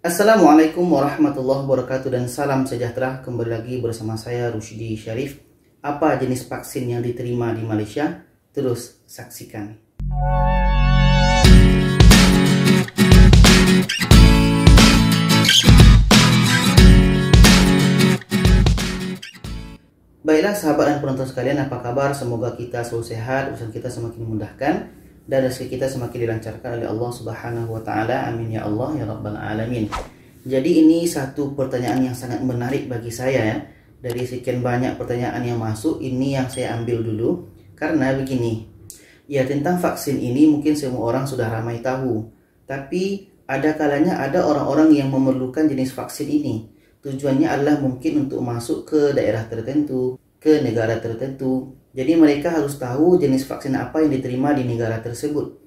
Assalamualaikum warahmatullahi wabarakatuh dan salam sejahtera. Kembali lagi bersama saya Rushdi Syarif. Apa jenis vaksin yang diterima di Malaysia? Terus saksikan. Baiklah sahabat dan penonton sekalian, apa kabar? Semoga kita selalu sehat, urusan kita semakin dimudahkan dan rezeki kita semakin dilancarkan oleh Allah Subhanahu wa taala. Amin ya Allah ya rabbal alamin. Jadi ini satu pertanyaan yang sangat menarik bagi saya ya. Dari sekian banyak pertanyaan yang masuk, ini yang saya ambil dulu karena begini. Ya, tentang vaksin ini mungkin semua orang sudah ramai tahu. Tapi ada kalanya ada orang-orang yang memerlukan jenis vaksin ini. Tujuannya adalah mungkin untuk masuk ke daerah tertentu, ke negara tertentu. Jadi mereka harus tahu jenis vaksin apa yang diterima di negara tersebut.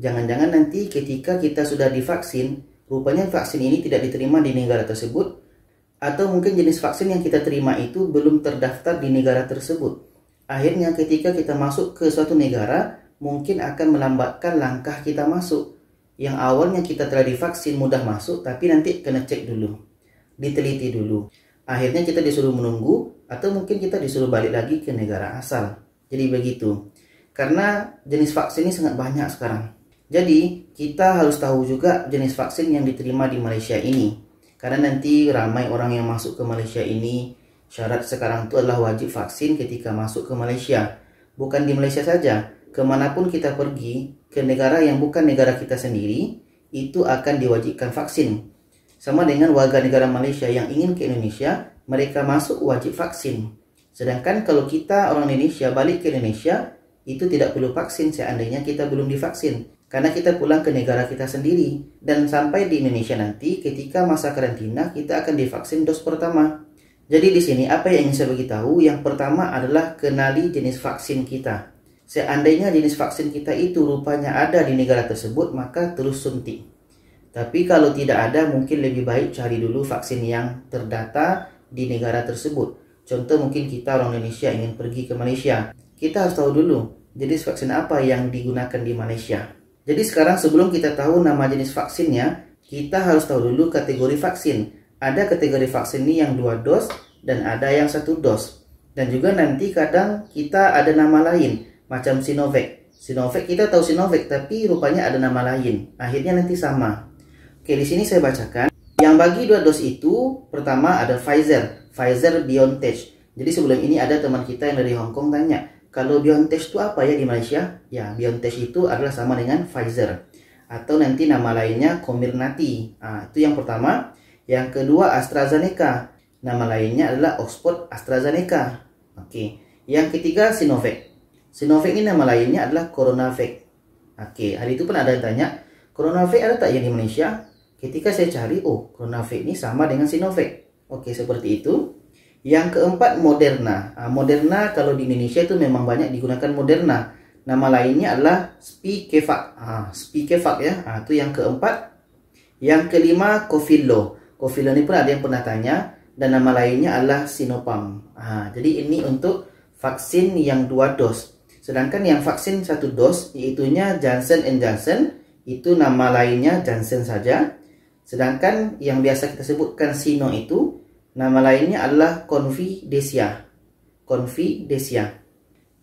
Jangan-jangan nanti ketika kita sudah divaksin, rupanya vaksin ini tidak diterima di negara tersebut, atau mungkin jenis vaksin yang kita terima itu belum terdaftar di negara tersebut. Akhirnya ketika kita masuk ke suatu negara, mungkin akan melambatkan langkah kita masuk. Yang awalnya kita telah divaksin mudah masuk, tapi nanti kena cek dulu, diteliti dulu. Akhirnya kita disuruh menunggu, atau mungkin kita disuruh balik lagi ke negara asal. Jadi begitu. Karena jenis vaksin ini sangat banyak sekarang. Jadi kita harus tahu juga jenis vaksin yang diterima di Malaysia ini. Karena nanti ramai orang yang masuk ke Malaysia ini. Syarat sekarang itu adalah wajib vaksin ketika masuk ke Malaysia. Bukan di Malaysia saja, kemanapun kita pergi, ke negara yang bukan negara kita sendiri, itu akan diwajibkan vaksin. Sama dengan warga negara Malaysia yang ingin ke Indonesia, mereka masuk wajib vaksin. Sedangkan kalau kita orang Indonesia balik ke Indonesia, itu tidak perlu vaksin seandainya kita belum divaksin. Karena kita pulang ke negara kita sendiri. Dan sampai di Indonesia nanti, ketika masa karantina, kita akan divaksin dos pertama. Jadi di sini apa yang ingin saya beritahu? Yang pertama adalah kenali jenis vaksin kita. Seandainya jenis vaksin kita itu rupanya ada di negara tersebut, maka terus suntik. Tapi kalau tidak ada, mungkin lebih baik cari dulu vaksin yang terdata di negara tersebut. Contoh mungkin kita orang Indonesia ingin pergi ke Malaysia. Kita harus tahu dulu jenis vaksin apa yang digunakan di Malaysia. Jadi sekarang sebelum kita tahu nama jenis vaksinnya, kita harus tahu dulu kategori vaksin. Ada kategori vaksin ini yang 2 dos dan ada yang 1 dos. Dan juga nanti kadang kita ada nama lain, macam Sinovac. Sinovac kita tahu Sinovac, tapi rupanya ada nama lain. Akhirnya nanti sama. Oke, di sini saya bacakan. Yang bagi 2 dos itu, pertama ada Pfizer-BioNTech. Jadi sebelum ini ada teman kita yang dari Hong Kong tanya, kalau BioNTech itu apa ya di Malaysia? Ya, BioNTech itu adalah sama dengan Pfizer. Atau nanti nama lainnya Comirnaty. Itu yang pertama. Yang kedua AstraZeneca. Nama lainnya adalah Oxford AstraZeneca. Oke. Yang ketiga Sinovac. Sinovac ini nama lainnya adalah CoronaVac. Oke, hari itu pun ada yang tanya, CoronaVac ada tak yang di Malaysia? Ketika saya cari, oh CoronaVac ini sama dengan Sinovac. Oke, seperti itu. Yang keempat Moderna. Moderna kalau di Indonesia itu memang banyak digunakan Moderna. Nama lainnya adalah Spikevac. Spikevac ya. Itu yang keempat. Yang kelima Covilo. Covilo ini pun ada yang pernah tanya. Dan nama lainnya adalah Sinopharm. Jadi ini untuk vaksin yang 2 dos. Sedangkan yang vaksin 1 dos, yaitunya Johnson & Johnson. Itu nama lainnya Johnson saja. Sedangkan yang biasa kita sebutkan Sino itu, nama lainnya adalah Confidecia.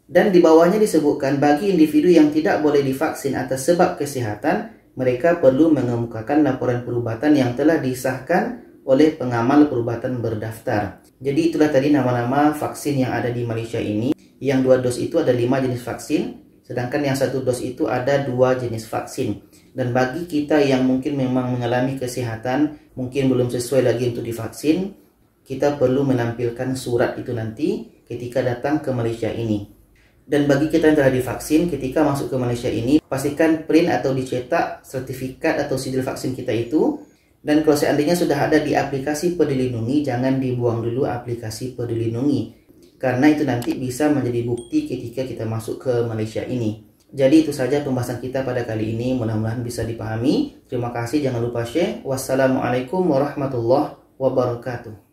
Dan di bawahnya disebutkan bagi individu yang tidak boleh divaksin atas sebab kesehatan, mereka perlu mengemukakan laporan perubatan yang telah disahkan oleh pengamal perubatan berdaftar. Jadi itulah tadi nama-nama vaksin yang ada di Malaysia ini. Yang 2 dos itu ada 5 jenis vaksin, sedangkan yang 1 dos itu ada 2 jenis vaksin. Dan bagi kita yang mungkin memang mengalami kesehatan, mungkin belum sesuai lagi untuk divaksin, kita perlu menampilkan surat itu nanti ketika datang ke Malaysia ini. Dan bagi kita yang telah divaksin, ketika masuk ke Malaysia ini, pastikan print atau dicetak sertifikat atau sidil vaksin kita itu. Dan kalau seandainya sudah ada di aplikasi Peduli Lindungi, jangan dibuang dulu aplikasi Peduli Lindungi. Karena itu nanti bisa menjadi bukti ketika kita masuk ke Malaysia ini. Jadi itu saja pembahasan kita pada kali ini. Mudah-mudahan bisa dipahami. Terima kasih. Jangan lupa share. Wassalamualaikum warahmatullahi wabarakatuh.